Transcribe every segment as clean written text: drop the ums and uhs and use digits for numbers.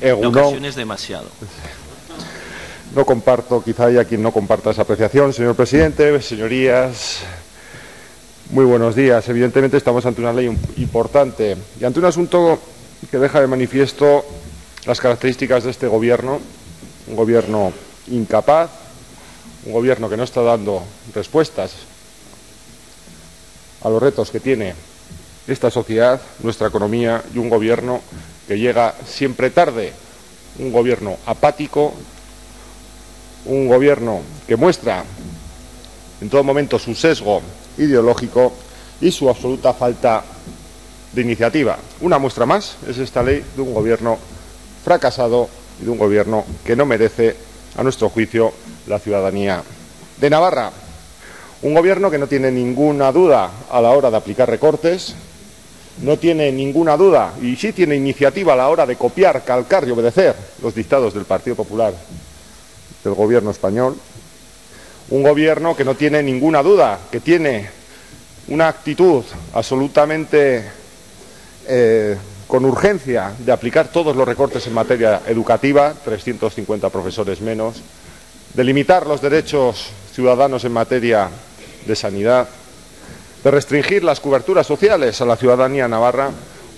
En Egunon. ocasiones demasiado. No comparto, quizá haya quien no comparta esa apreciación, señor presidente, señorías. Muy buenos días. Evidentemente estamos ante una ley importante y ante un asunto que deja de manifiesto las características de este gobierno, un gobierno incapaz, un gobierno que no está dando respuestas a los retos que tiene esta sociedad, nuestra economía, y un gobierno que llega siempre tarde, un gobierno apático, un gobierno que muestra en todo momento su sesgo ideológico y su absoluta falta de iniciativa. Una muestra más es esta ley de un gobierno fracasado y de un gobierno que no merece, a nuestro juicio, la ciudadanía de Navarra. Un gobierno que no tiene ninguna duda a la hora de aplicar recortes, no tiene ninguna duda y sí tiene iniciativa a la hora de copiar, calcar y obedecer los dictados del Partido Popular del gobierno español. Un gobierno que no tiene ninguna duda, que tiene una actitud absolutamente con urgencia de aplicar todos los recortes en materia educativa, 350 profesores menos, de limitar los derechos ciudadanos en materia de sanidad, de restringir las coberturas sociales a la ciudadanía navarra.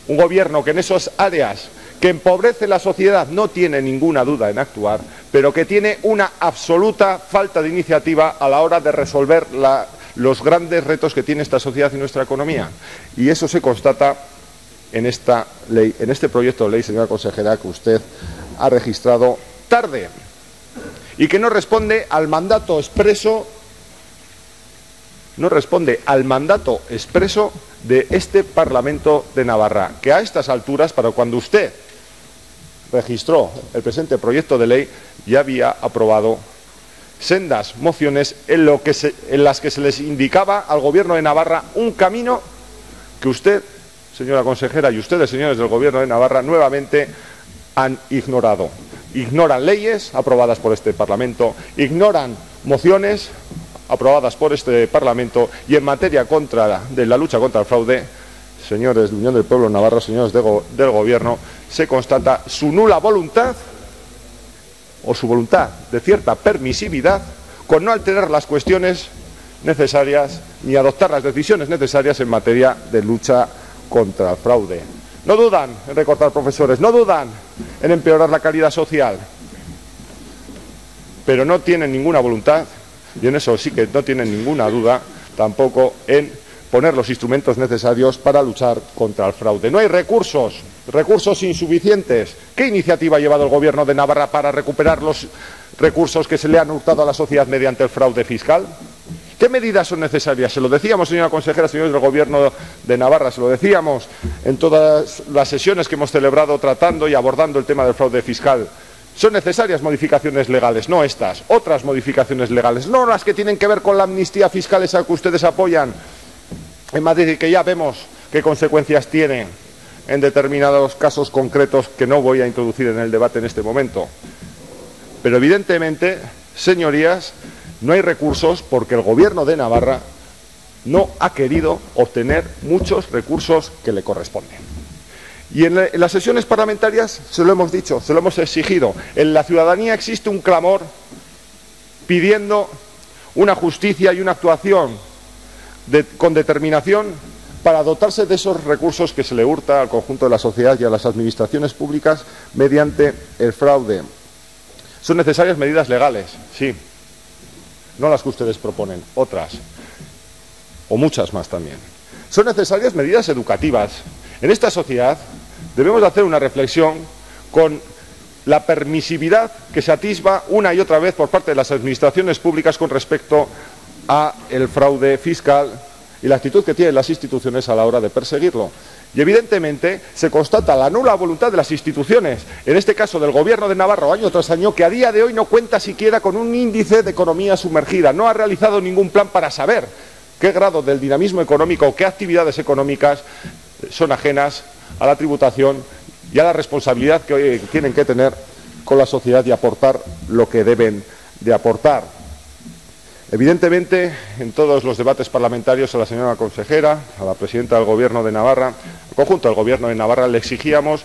Un gobierno que en esas áreas que empobrece la sociedad no tiene ninguna duda en actuar, pero que tiene una absoluta falta de iniciativa a la hora de resolver los grandes retos que tiene esta sociedad y nuestra economía. Y eso se constata en esta ley, en este proyecto de ley, señora consejera, que usted ha registrado tarde y que no responde al mandato expreso, de este Parlamento de Navarra, que a estas alturas, para cuando usted registró el presente proyecto de ley, ya había aprobado sendas mociones en las que se les indicaba al Gobierno de Navarra un camino que usted, señora consejera, y ustedes, señores del Gobierno de Navarra, nuevamente han ignorado. Ignoran leyes aprobadas por este Parlamento, ignoran mociones aprobadas por este Parlamento, y en materia de la lucha contra el fraude, señores de Unión del Pueblo Navarro, señores del Gobierno, se constata su nula voluntad o su voluntad de cierta permisividad con no alterar las cuestiones necesarias ni adoptar las decisiones necesarias en materia de lucha contra el fraude. No dudan en recortar profesores, no dudan en empeorar la calidad social, pero no tienen ninguna voluntad, y en eso sí que no tienen ninguna duda, tampoco en poner los instrumentos necesarios para luchar contra el fraude. No hay recursos insuficientes. ¿Qué iniciativa ha llevado el Gobierno de Navarra para recuperar los recursos que se le han hurtado a la sociedad mediante el fraude fiscal? ¿Qué medidas son necesarias? Se lo decíamos, señora consejera, señores del Gobierno de Navarra, se lo decíamos en todas las sesiones que hemos celebrado tratando y abordando el tema del fraude fiscal. Son necesarias modificaciones legales, no estas, otras modificaciones legales, no las que tienen que ver con la amnistía fiscal, esa que ustedes apoyan en Madrid y que ya vemos qué consecuencias tiene en determinados casos concretos que no voy a introducir en el debate en este momento. Pero evidentemente, señorías, no hay recursos porque el Gobierno de Navarra no ha querido obtener muchos recursos que le corresponden. Y en las sesiones parlamentarias se lo hemos dicho, se lo hemos exigido. En la ciudadanía existe un clamor pidiendo una justicia y una actuación con determinación para dotarse de esos recursos que se le hurta al conjunto de la sociedad y a las administraciones públicas mediante el fraude. Son necesarias medidas legales, sí, no las que ustedes proponen, otras, o muchas más también. Son necesarias medidas educativas. En esta sociedad debemos de hacer una reflexión con la permisividad que se atisba una y otra vez por parte de las administraciones públicas con respecto a el fraude fiscal y la actitud que tienen las instituciones a la hora de perseguirlo. Y evidentemente se constata la nula voluntad de las instituciones, en este caso del Gobierno de Navarra año tras año, que a día de hoy no cuenta siquiera con un índice de economía sumergida, no ha realizado ningún plan para saber qué grado del dinamismo económico, qué actividades económicas son ajenas a la tributación y a la responsabilidad que tienen que tener con la sociedad y aportar lo que deben de aportar. Evidentemente, en todos los debates parlamentarios a la señora consejera, a la presidenta del Gobierno de Navarra, al conjunto del Gobierno de Navarra, le exigíamos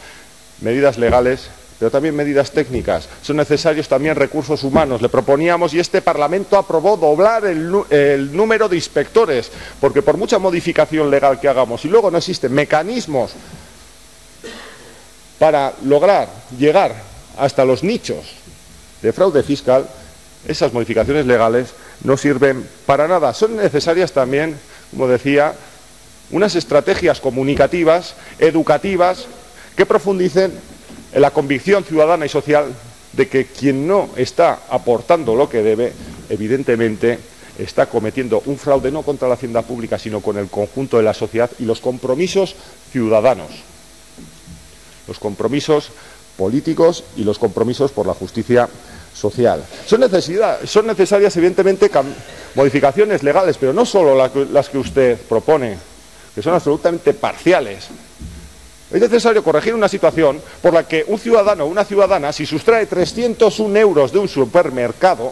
medidas legales pero también medidas técnicas. Son necesarios también recursos humanos. Le proponíamos, y este Parlamento aprobó, doblar el número de inspectores, porque por mucha modificación legal que hagamos y luego no existen mecanismos para lograr llegar hasta los nichos de fraude fiscal, esas modificaciones legales no sirven para nada. Son necesarias también, como decía, unas estrategias comunicativas, educativas, que profundicen en la convicción ciudadana y social de que quien no está aportando lo que debe, evidentemente, está cometiendo un fraude no contra la hacienda pública, sino con el conjunto de la sociedad y los compromisos ciudadanos, los compromisos políticos y los compromisos por la justicia social. Son necesarias, evidentemente, modificaciones legales, pero no solo las que usted propone, que son absolutamente parciales. Es necesario corregir una situación por la que un ciudadano o una ciudadana, si sustrae 301 euros de un supermercado,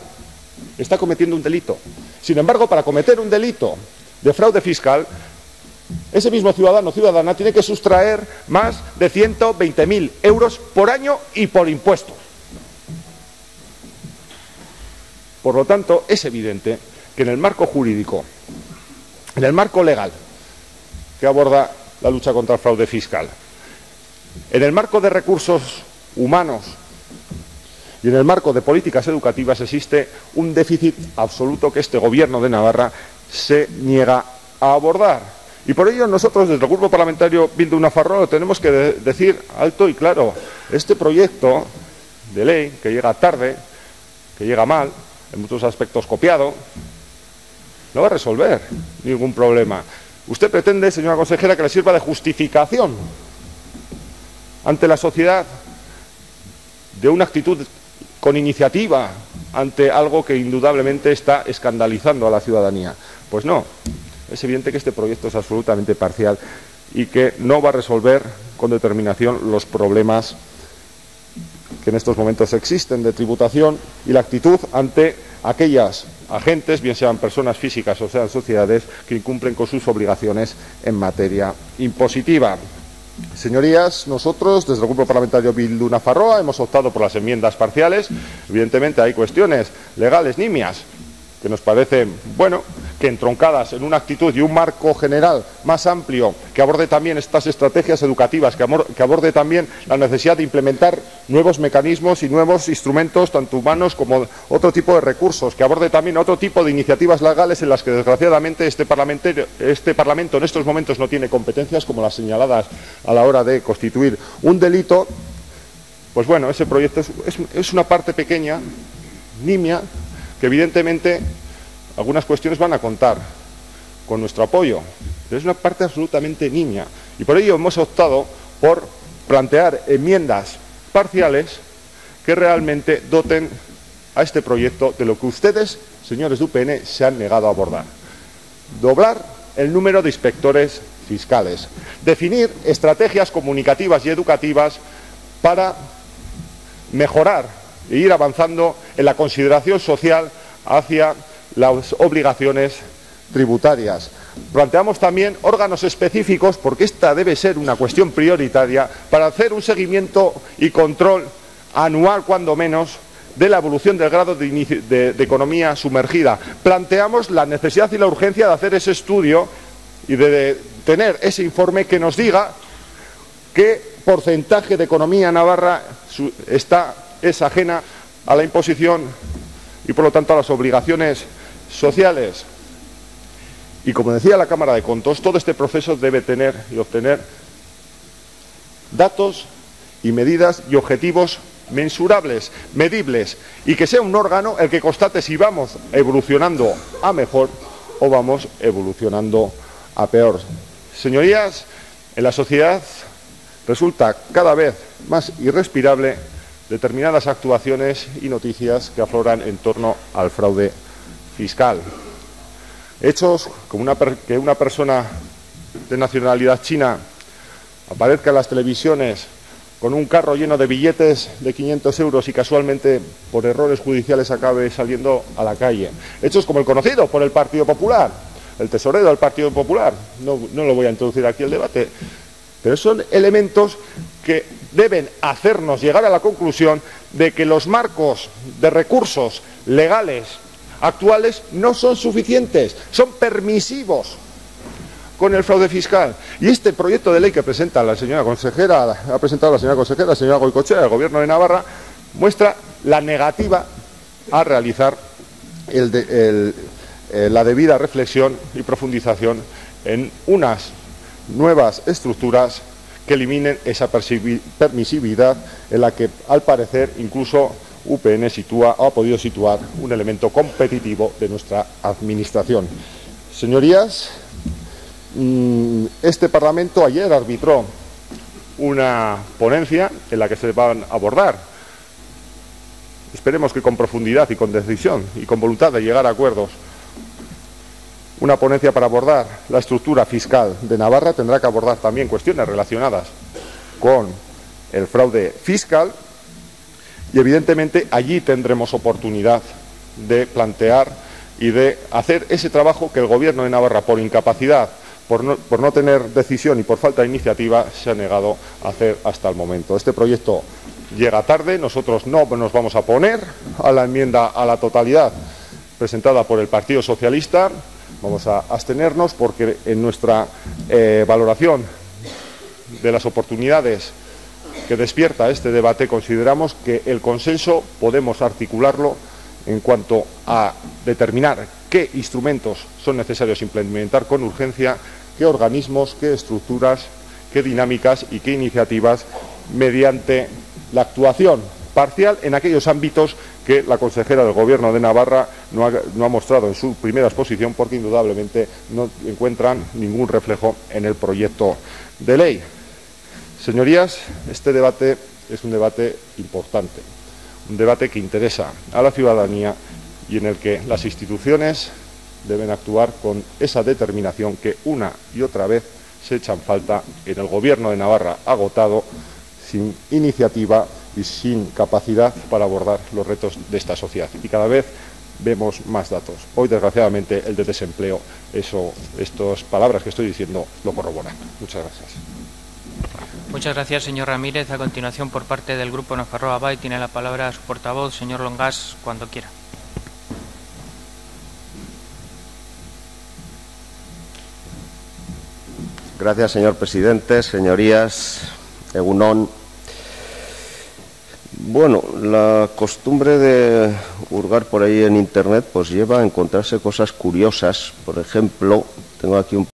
está cometiendo un delito. Sin embargo, para cometer un delito de fraude fiscal, ese mismo ciudadano o ciudadana tiene que sustraer más de 120.000 euros por año y por impuestos. Por lo tanto, es evidente que en el marco jurídico, en el marco legal que aborda la lucha contra el fraude fiscal, en el marco de recursos humanos y en el marco de políticas educativas existe un déficit absoluto que este Gobierno de Navarra se niega a abordar. Y por ello nosotros, desde el Grupo Parlamentario Bildu Nafarroa, tenemos que decir alto y claro: este proyecto de ley, que llega tarde, que llega mal, en muchos aspectos copiado, no va a resolver ningún problema. Usted pretende, señora consejera, que le sirva de justificación ante la sociedad de una actitud con iniciativa ante algo que indudablemente está escandalizando a la ciudadanía. Pues no, es evidente que este proyecto es absolutamente parcial y que no va a resolver con determinación los problemas que en estos momentos existen de tributación y la actitud ante aquellas agentes, bien sean personas físicas o sean sociedades, que incumplen con sus obligaciones en materia impositiva. Señorías, nosotros, desde el Grupo Parlamentario Bildu Nafarroa, hemos optado por las enmiendas parciales. Evidentemente hay cuestiones legales nimias que nos parecen, bueno, que entroncadas en una actitud y un marco general más amplio, que aborde también estas estrategias educativas, que aborde también la necesidad de implementar nuevos mecanismos y nuevos instrumentos, tanto humanos como otro tipo de recursos, que aborde también otro tipo de iniciativas legales en las que, desgraciadamente, este Parlamento en estos momentos no tiene competencias, como las señaladas a la hora de constituir un delito. Pues bueno, ese proyecto es una parte pequeña, nimia, que evidentemente algunas cuestiones van a contar con nuestro apoyo, pero es una parte absolutamente nimia, y por ello hemos optado por plantear enmiendas parciales que realmente doten a este proyecto de lo que ustedes, señores de UPN, se han negado a abordar: doblar el número de inspectores fiscales, definir estrategias comunicativas y educativas para mejorar e ir avanzando en la consideración social hacia las obligaciones tributarias. Planteamos también órganos específicos, porque esta debe ser una cuestión prioritaria, para hacer un seguimiento y control anual, cuando menos, de la evolución del grado de economía sumergida. Planteamos la necesidad y la urgencia de hacer ese estudio y de tener ese informe que nos diga qué porcentaje de economía navarra es ajena a la imposición y, por lo tanto, a las obligaciones sociales. Y, como decía la Cámara de Contos, todo este proceso debe tener y obtener datos y medidas y objetivos mensurables, medibles, y que sea un órgano el que constate si vamos evolucionando a mejor o vamos evolucionando a peor. Señorías, en la sociedad resulta cada vez más irrespirable determinadas actuaciones y noticias que afloran en torno al fraude fiscal. Hechos como que una persona de nacionalidad china aparezca en las televisiones con un carro lleno de billetes de 500 euros y casualmente, por errores judiciales, acabe saliendo a la calle. Hechos como el conocido por el Partido Popular, el tesorero del Partido Popular. No lo voy a introducir aquí el debate. Pero son elementos que deben hacernos llegar a la conclusión de que los marcos de recursos legales actuales no son suficientes, son permisivos con el fraude fiscal. Y este proyecto de ley que presenta la señora consejera, ha presentado la señora consejera, la señora Goicoechea, del Gobierno de Navarra, muestra la negativa a realizar la debida reflexión y profundización en unas nuevas estructuras que eliminen esa permisividad en la que, al parecer, incluso UPN ha podido situar un elemento competitivo de nuestra administración. Señorías, este Parlamento ayer arbitró una ponencia en la que se van a abordar, esperemos que con profundidad y con decisión y con voluntad de llegar a acuerdos, una ponencia para abordar la estructura fiscal de Navarra. Tendrá que abordar también cuestiones relacionadas con el fraude fiscal y, evidentemente, allí tendremos oportunidad de plantear y de hacer ese trabajo que el Gobierno de Navarra, por incapacidad, por no tener decisión y por falta de iniciativa, se ha negado a hacer hasta el momento. Este proyecto llega tarde, nosotros no nos vamos a oponer a la enmienda a la totalidad presentada por el Partido Socialista. Vamos a abstenernos porque en nuestra valoración de las oportunidades que despierta este debate consideramos que el consenso podemos articularlo en cuanto a determinar qué instrumentos son necesarios implementar con urgencia, qué organismos, qué estructuras, qué dinámicas y qué iniciativas mediante la actuación parcial en aquellos ámbitos que la consejera del Gobierno de Navarra no ha mostrado en su primera exposición, porque indudablemente no encuentran ningún reflejo en el proyecto de ley. Señorías, este debate es un debate importante, un debate que interesa a la ciudadanía y en el que las instituciones deben actuar con esa determinación que una y otra vez se echan falta en el Gobierno de Navarra agotado, sin iniciativa y sin capacidad para abordar los retos de esta sociedad. Y cada vez vemos más datos. Hoy, desgraciadamente, el de desempleo, estas palabras que estoy diciendo lo corroboran. Muchas gracias. Muchas gracias, señor Ramírez. A continuación, por parte del Grupo Nafarroa Bai, tiene la palabra su portavoz, señor Longas, cuando quiera. Gracias, señor presidente. Señorías, egun on. Bueno, la costumbre de hurgar por ahí en Internet pues lleva a encontrarse cosas curiosas. Por ejemplo, tengo aquí un